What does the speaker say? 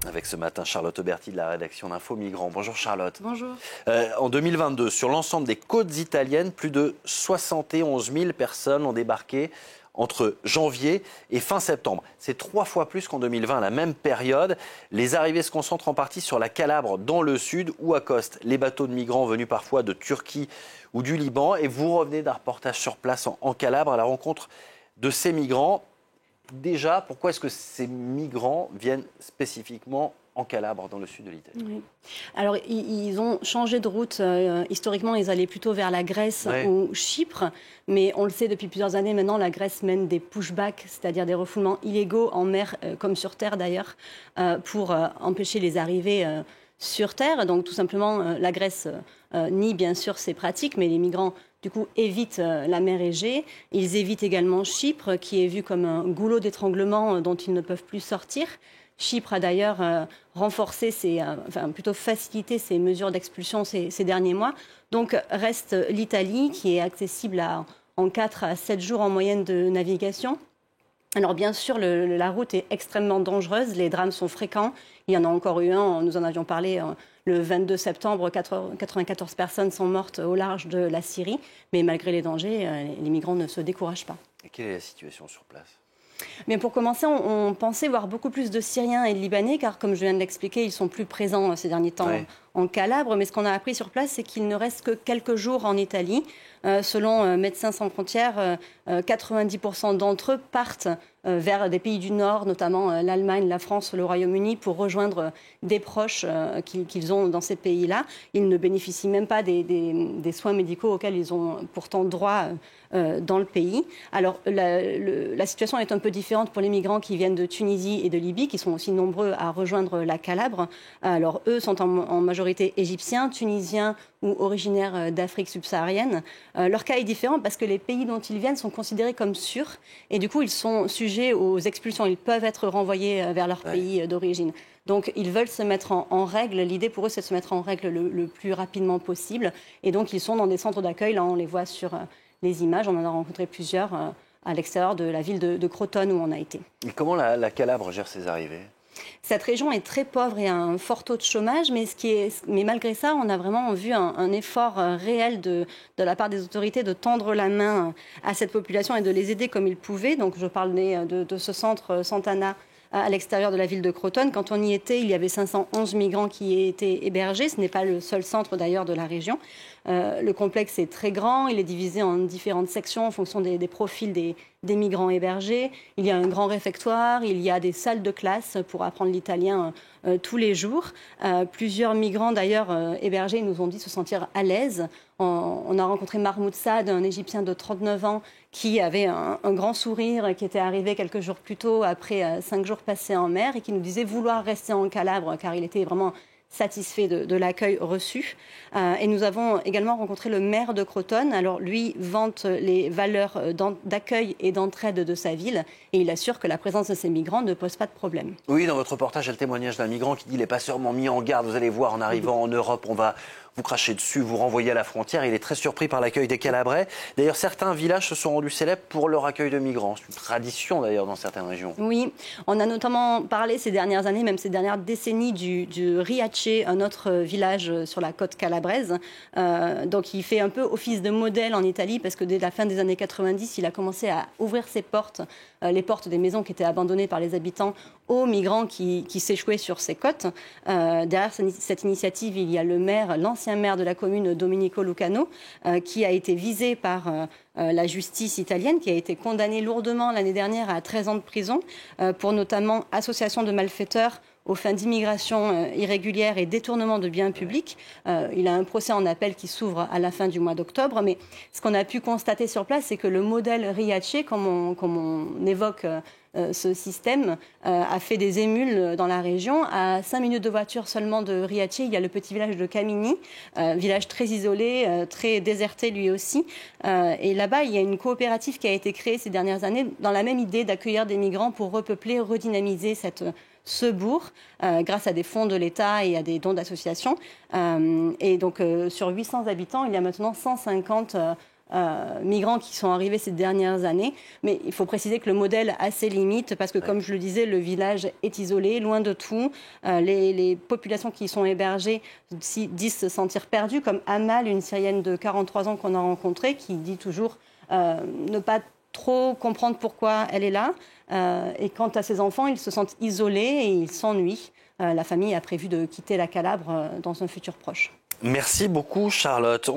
Avec ce matin Charlotte Auberti de la rédaction d'Info Migrants. Bonjour Charlotte. Bonjour. En 2022, sur l'ensemble des côtes italiennes, plus de 71 000 personnes ont débarqué entre janvier et fin septembre. C'est 3 fois plus qu'en 2020, à la même période. Les arrivées se concentrent en partie sur la Calabre, dans le sud, où accostent les bateaux de migrants venus parfois de Turquie ou du Liban. Et vous revenez d'un reportage sur place en Calabre à la rencontre de ces migrants. Déjà, pourquoi est-ce que ces migrants viennent spécifiquement en Calabre, dans le sud de l'Italie? Oui. Alors, ils ont changé de route. Historiquement, ils allaient plutôt vers la Grèce ou Chypre. Mais on le sait depuis plusieurs années maintenant, la Grèce mène des pushbacks, c'est-à-dire des refoulements illégaux en mer, comme sur terre d'ailleurs, pour empêcher les arrivées sur terre. Donc, tout simplement, la Grèce nie bien sûr ces pratiques, mais les migrants du coup, évitent la mer Égée. Ils évitent également Chypre, qui est vu comme un goulot d'étranglement dont ils ne peuvent plus sortir. Chypre a d'ailleurs renforcé, plutôt facilité ses mesures d'expulsion ces derniers mois. Donc reste l'Italie, qui est accessible en 4 à 7 jours en moyenne de navigation. Alors bien sûr, la route est extrêmement dangereuse, les drames sont fréquents. Il y en a encore eu un, nous en avions parlé le 22 septembre, 94 personnes sont mortes au large de la Syrie. Mais malgré les dangers, les migrants ne se découragent pas. Et quelle est la situation sur place ? Mais pour commencer, on pensait voir beaucoup plus de Syriens et de Libanais, car comme je viens de l'expliquer, ils sont plus présents ces derniers temps en Calabre. Mais ce qu'on a appris sur place, c'est qu'il ne reste que quelques jours en Italie. Selon Médecins sans frontières, 90% d'entre eux partent vers des pays du Nord, notamment l'Allemagne, la France, le Royaume-Uni, pour rejoindre des proches qu'ils ont dans ces pays-là. Ils ne bénéficient même pas des soins médicaux auxquels ils ont pourtant droit dans le pays. Alors la situation est un peu différente pour les migrants qui viennent de Tunisie et de Libye, qui sont aussi nombreux à rejoindre la Calabre. Alors eux sont en majorité égyptiens, tunisiens ou originaires d'Afrique subsaharienne. Leur cas est différent parce que les pays dont ils viennent sont considérés comme sûrs et du coup ils sont sujets aux expulsions. Ils peuvent être renvoyés vers leur pays d'origine. Donc ils veulent se mettre en règle. L'idée pour eux c'est de se mettre en règle le plus rapidement possible. Et donc ils sont dans des centres d'accueil. Là on les voit sur les images. On en a rencontré plusieurs à l'extérieur de la ville de Crotone où on a été. Et comment la Calabre gère ses arrivées ? Cette région est très pauvre et a un fort taux de chômage, mais malgré ça, on a vraiment vu un effort réel de la part des autorités de tendre la main à cette population et de les aider comme ils pouvaient. Donc je parle de ce centre Sant'Anna à l'extérieur de la ville de Crotone. Quand on y était, il y avait 511 migrants qui y étaient hébergés. Ce n'est pas le seul centre d'ailleurs de la région. Le complexe est très grand, il est divisé en différentes sections en fonction des profils des migrants hébergés. Il y a un grand réfectoire, il y a des salles de classe pour apprendre l'italien tous les jours. Plusieurs migrants d'ailleurs hébergés nous ont dit se sentir à l'aise. On a rencontré Mahmoud Saad, un Égyptien de 39 ans qui avait un grand sourire, qui était arrivé quelques jours plus tôt après 5 jours passés en mer et qui nous disait vouloir rester en Calabre car il était vraiment satisfait de l'accueil reçu. Et nous avons également rencontré le maire de Crotone. Alors lui vante les valeurs d'accueil et d'entraide de sa ville et il assure que la présence de ces migrants ne pose pas de problème. Oui, dans votre reportage, il y a le témoignage d'un migrant qui dit « Les passeurs m'ont mis en garde, vous allez voir, en arrivant en Europe, on va vous cracher dessus, vous renvoyer à la frontière ». Il est très surpris par l'accueil des Calabrais. D'ailleurs, certains villages se sont rendus célèbres pour leur accueil de migrants. C'est une tradition d'ailleurs dans certaines régions. Oui, on a notamment parlé ces dernières années, même ces dernières décennies, du Riace, un autre village sur la côte calabraise. Donc il fait un peu office de modèle en Italie parce que dès la fin des années 90, il a commencé à ouvrir ses portes, les portes des maisons qui étaient abandonnées par les habitants aux migrants qui s'échouaient sur ces côtes. Derrière cette initiative, il y a le maire, l'ancien maire de la commune, Domenico Lucano, qui a été visé par la justice italienne, qui a été condamné lourdement l'année dernière à 13 ans de prison pour notamment association de malfaiteurs aux fins d'immigration irrégulière et détournement de biens publics. Il a un procès en appel qui s'ouvre à la fin du mois d'octobre. Mais ce qu'on a pu constater sur place, c'est que le modèle Riace, comme on évoque ce système, a fait des émules dans la région. À 5 minutes de voiture seulement de Riace, il y a le petit village de Camini, village très isolé, très déserté lui aussi. Et là-bas, il y a une coopérative qui a été créée ces dernières années dans la même idée d'accueillir des migrants pour repeupler, redynamiser ce bourg grâce à des fonds de l'État et à des dons d'associations. Et donc, sur 800 habitants, il y a maintenant 150 migrants qui sont arrivés ces dernières années. Mais il faut préciser que le modèle a ses limites parce que, comme je le disais, le village est isolé, loin de tout. Les populations qui y sont hébergées disent se sentir perdues, comme Amal, une Syrienne de 43 ans qu'on a rencontrée, qui dit toujours ne pas trop comprendre pourquoi elle est là. Et quant à ses enfants, ils se sentent isolés et ils s'ennuient. La famille a prévu de quitter la Calabre dans un futur proche. Merci beaucoup, Charlotte.